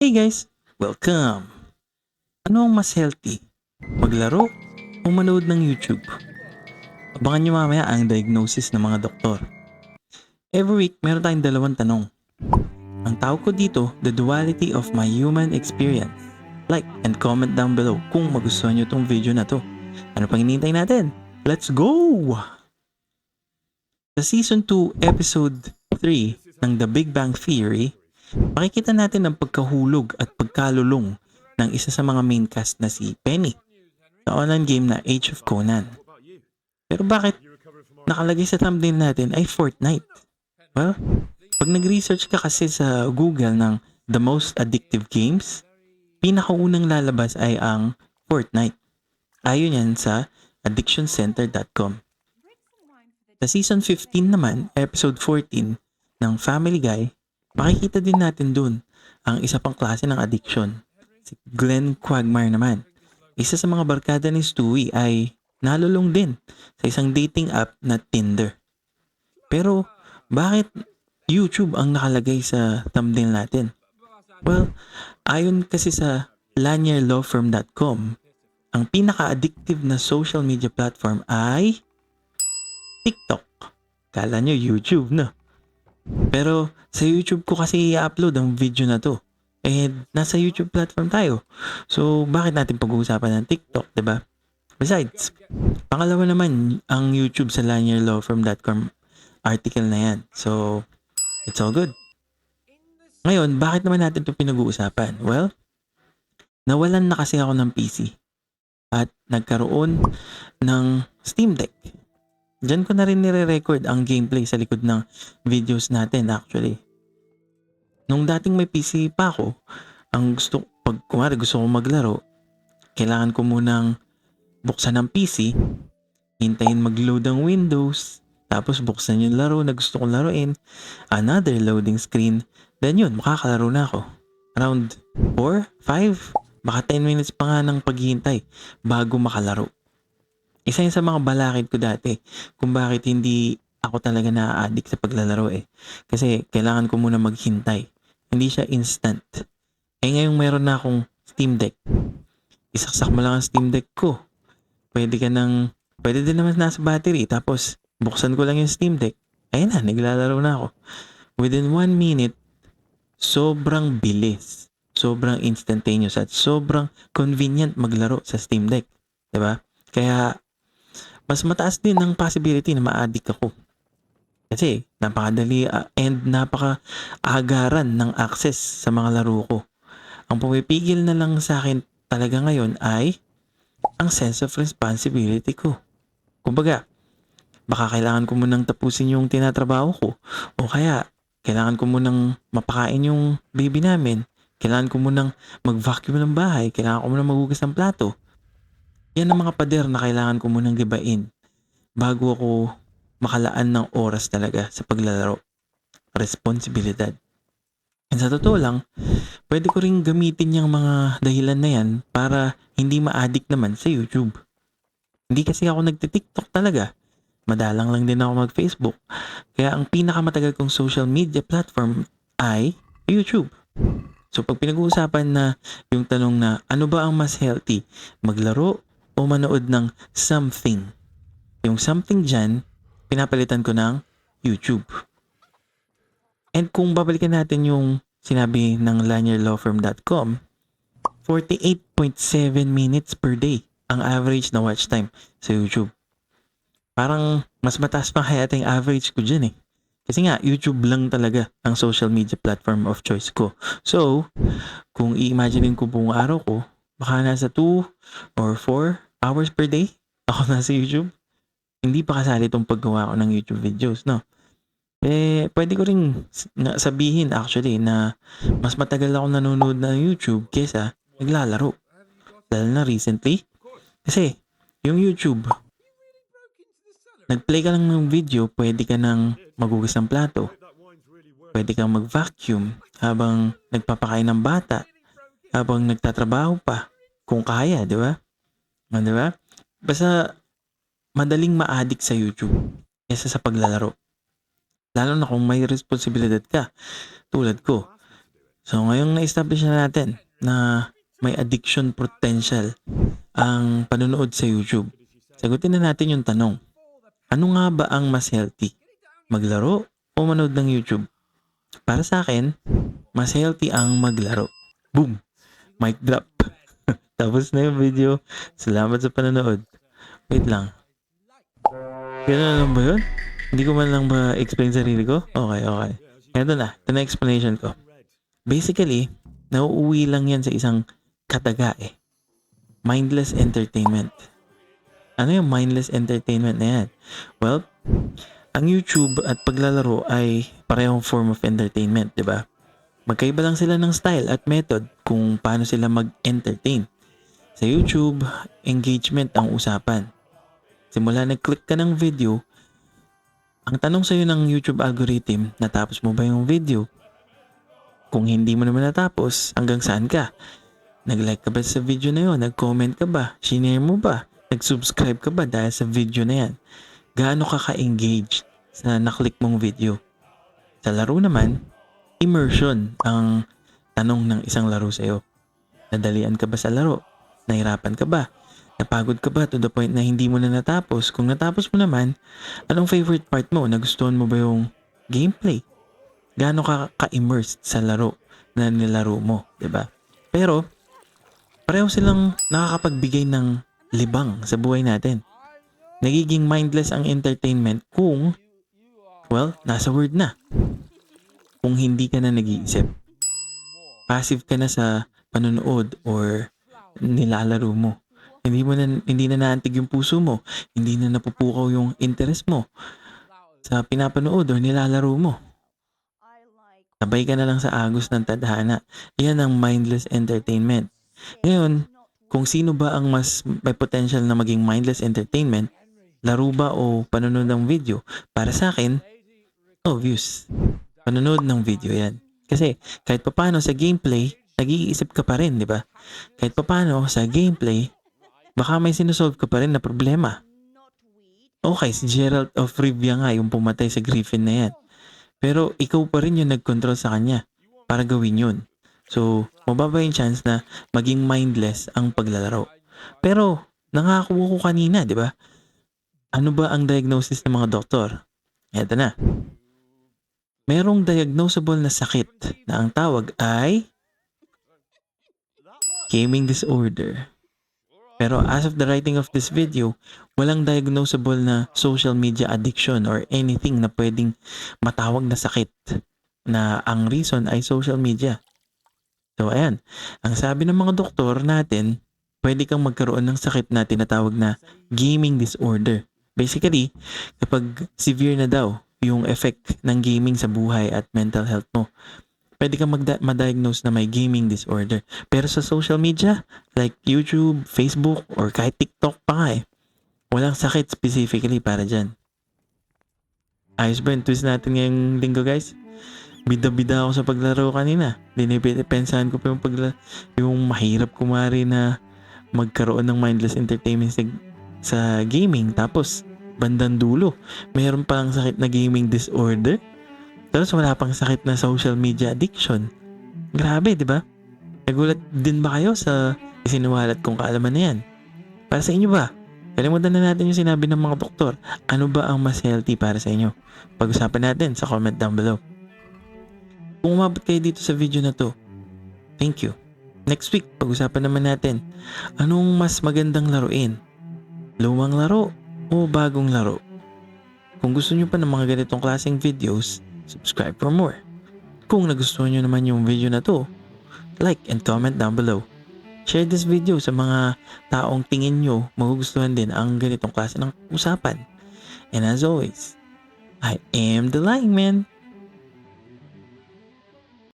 Hey guys! Welcome! Ano ang mas healthy? Maglaro o manood ng YouTube? Abangan nyo mamaya ang diagnosis ng mga doktor. Every week, meron tayong dalawang tanong. Ang tawag ko dito, the duality of my human experience. Like and comment down below kung magustuhan nyo tong video na to. Ano pang hinihintay natin? Let's go! Sa Season 2, Episode 3 ng The Big Bang Theory, makikita natin ang pagkahulog at pagkalulong ng isa sa mga main cast na si Penny sa online game na Age of Conan. Pero bakit nakalagay sa thumbnail natin ay Fortnite? Well, pag nag-research ka kasi sa Google ng the most addictive games, pinakaunang lalabas ay ang Fortnite. Ayon yan sa addictioncenter.com. Sa Season 15 naman, Episode 14 ng Family Guy, makikita din natin dun ang isa pang klase ng addiction. Si Glenn Quagmire naman. Isa sa mga barkada ni Stewie ay nalulong din sa isang dating app na Tinder. Pero bakit YouTube ang nakalagay sa thumbnail natin? Well, ayon kasi sa lanierlawfirm.com, ang pinaka-addictive na social media platform ay TikTok. Kala nyo YouTube, no? Pero sa YouTube ko kasi i-upload ang video na to. Nasa YouTube platform tayo. So, bakit natin pag-uusapan ng TikTok, 'di ba? Besides, pangalawa naman ang YouTube sa lanierlawfirm.com article na yan. So, it's all good. Ngayon, bakit naman natin ito pinag-uusapan? Well, nawalan na kasi ako ng PC at nagkaroon ng Steam Deck. Diyan ko na rin nire-record ang gameplay sa likod ng videos natin actually. Nung dating may PC pa ako, pag kumari gusto kong maglaro, kailangan ko munang buksan ang PC, hintayin mag-load ang Windows, tapos buksan yung laro na gusto kong laruin, another loading screen, then yun, makakalaro na ako. Around 4, 5, baka 10 minutes pa nga ng paghihintay bago makalaro. Isa yun sa mga balakid ko dati kung bakit hindi ako talaga na-addict sa paglalaro Kasi kailangan ko muna maghintay. Hindi siya instant. Ngayong meron na akong Steam Deck. Isaksak mo lang ang Steam Deck ko. Pwede din naman nasa battery. Tapos buksan ko lang yung Steam Deck. Ayun na, naglalaro na ako. Within 1 minute, sobrang bilis. Sobrang instantaneous at sobrang convenient maglaro sa Steam Deck. 'Di ba? Kaya mas mataas din ang possibility na ma-addict ako. Kasi napakadali and napaka-agaran ng access sa mga laro ko. Ang pumipigil na lang sa akin talaga ngayon ay ang sense of responsibility ko. Kumbaga, baka kailangan ko munang tapusin yung tinatrabaho ko o kaya kailangan ko munang mapakain yung baby namin. Kailangan ko munang mag-vacuum ng bahay. Kailangan ko munang maghugas ng plato. Yan ang mga pader na kailangan ko munang gibain bago ako makalaan ng oras talaga sa paglalaro. Responsibilidad. And sa totoo lang, pwede ko rin gamitin yung mga dahilan na yan para hindi ma-addict naman sa YouTube. Hindi kasi ako nagtitiktok talaga. Madalang lang din ako mag-Facebook. Kaya ang pinakamatagal kong social media platform ay YouTube. So pag pinag-uusapan na yung tanong na ano ba ang mas healthy, maglaro o manood ng something? Yung something dyan, pinapalitan ko ng YouTube. And kung babalikan natin yung sinabi ng lanierlawfirm.com, 48.7 minutes per day ang average na watch time sa YouTube. Parang mas mataas pa kaya yung average ko dyan Kasi nga, YouTube lang talaga ang social media platform of choice ko. So, kung i-imagine ko buong araw ko, baka nasa 2 or 4 hours per day ako nasa YouTube. Hindi pa kasali itong paggawa ko ng YouTube videos, no? Pwede ko rin sabihin actually na mas matagal ako nanonood ng YouTube kesa naglalaro. Dahil na recently, kasi yung YouTube, nag-play ka lang ng video, pwede ka nang maghugas ng plato. Pwede kang mag-vacuum habang nagpapakain ng bata, habang nagtatrabaho pa, kung kaya, di ba? Di ba? Basta madaling ma-addict sa YouTube kaysa sa paglalaro. Lalo na kung may responsibilidad ka, tulad ko. So ngayong na-establish na natin na may addiction potential ang panonood sa YouTube, sagutin na natin yung tanong, ano nga ba ang mas healthy? Maglaro o manood ng YouTube? Para sa akin, mas healthy ang maglaro. Boom! Mic drop. Tapos na yung video. Salamat sa panonood. Wait lang. Ganun lang ba yun? Hindi ko man lang ba explain sarili ko? Okay. Ito na. Ito na explanation ko. Basically, nauuwi lang yan sa isang kataga eh. Mindless entertainment. Ano yung mindless entertainment na yan? Well, ang YouTube at paglalaro ay parehong form of entertainment, di ba? Magkaiba lang sila ng style at method kung paano sila mag-entertain. Sa YouTube, engagement ang usapan. Simula nag-click ka ng video, ang tanong sa'yo ng YouTube algorithm, natapos mo ba yung video? Kung hindi mo naman natapos, hanggang saan ka? Nag-like ka ba sa video na yun? Nag-comment ka ba? Shinare mo ba? Nag-subscribe ka ba dahil sa video na yan? Gaano ka ka-engage sa naklik mong video? Sa laro naman, immersion ang tanong ng isang laro sa'yo. Nadalian ka ba sa laro? Nahirapan ka ba? Napagod ka ba to the point na hindi mo na natapos? Kung natapos mo naman, anong favorite part mo? Nagustuhan mo ba yung gameplay? Gaano ka ka-immersed sa laro na nilaro mo, 'di ba? Pero pareho silang nakakapagbigay ng libang sa buhay natin. Nagiging mindless ang entertainment kung, well, nasa word na. Kung hindi ka na nag-iisip. Passive ka na sa panonood or nilalaro mo. Hindi na naantig yung puso mo. Hindi na napupukaw yung interest mo sa pinapanood or nilalaro mo. Sabay ka na lang sa agos ng tadhana. Yan ang mindless entertainment. Ngayon, kung sino ba ang mas may potential na maging mindless entertainment, laro ba o panonood ng video? Para sa akin, obvious. Panonood ng video yan. Kasi kahit papano sa gameplay, nag-iisip ka pa rin, di ba? Kahit papano sa gameplay, baka may sinusolve ka pa rin na problema. Okay, si Geralt of Rivia nga yung pumatay sa Griffin na yan. Pero ikaw pa rin yung nag-control sa kanya para gawin yun. So, mababa yung chance na maging mindless ang paglalaro. Pero, nangako ko kanina, di ba? Ano ba ang diagnosis ng mga doktor? Eto na. Merong diagnosable na sakit na ang tawag ay gaming disorder. Pero as of the writing of this video, walang diagnosable na social media addiction or anything na pwedeng matawag na sakit na ang reason ay social media. So ayan, ang sabi ng mga doktor natin, pwede kang magkaroon ng sakit na tinatawag na gaming disorder. Basically, kapag severe na daw yung effect ng gaming sa buhay at mental health mo, pwede kang ma-diagnose na may gaming disorder. Pero sa social media, like YouTube, Facebook, or kahit TikTok pa nga walang sakit specifically para dyan. Ayos ba yung twist natin ngayong linggo, guys? Bida-bida ako sa paglaro kanina. Dinipensahan ko pa yung mahirap kumari na magkaroon ng mindless entertainment sa gaming. Tapos, bandang dulo, mayroon palang sakit na gaming disorder. Tapos wala pang sakit na social media addiction. Grabe, di ba? Nagulat din ba kayo sa isinuwalat kong kaalaman na yan? Para sa inyo ba? Kalimutan na natin yung sinabi ng mga doktor. Ano ba ang mas healthy para sa inyo? Pag-usapan natin sa comment down below. Kung umabot kayo dito sa video na to, thank you. Next week, pag-usapan naman natin, anong mas magandang laruin? Lumang laro o bagong laro? Kung gusto nyo pa ng mga ganitong klaseng videos, subscribe for more. Kung nagustuhan nyo naman yung video na to, like and comment down below. Share this video sa mga taong tingin nyo magugustuhan din ang ganitong klase ng usapan. And as always, I am the Lying Man.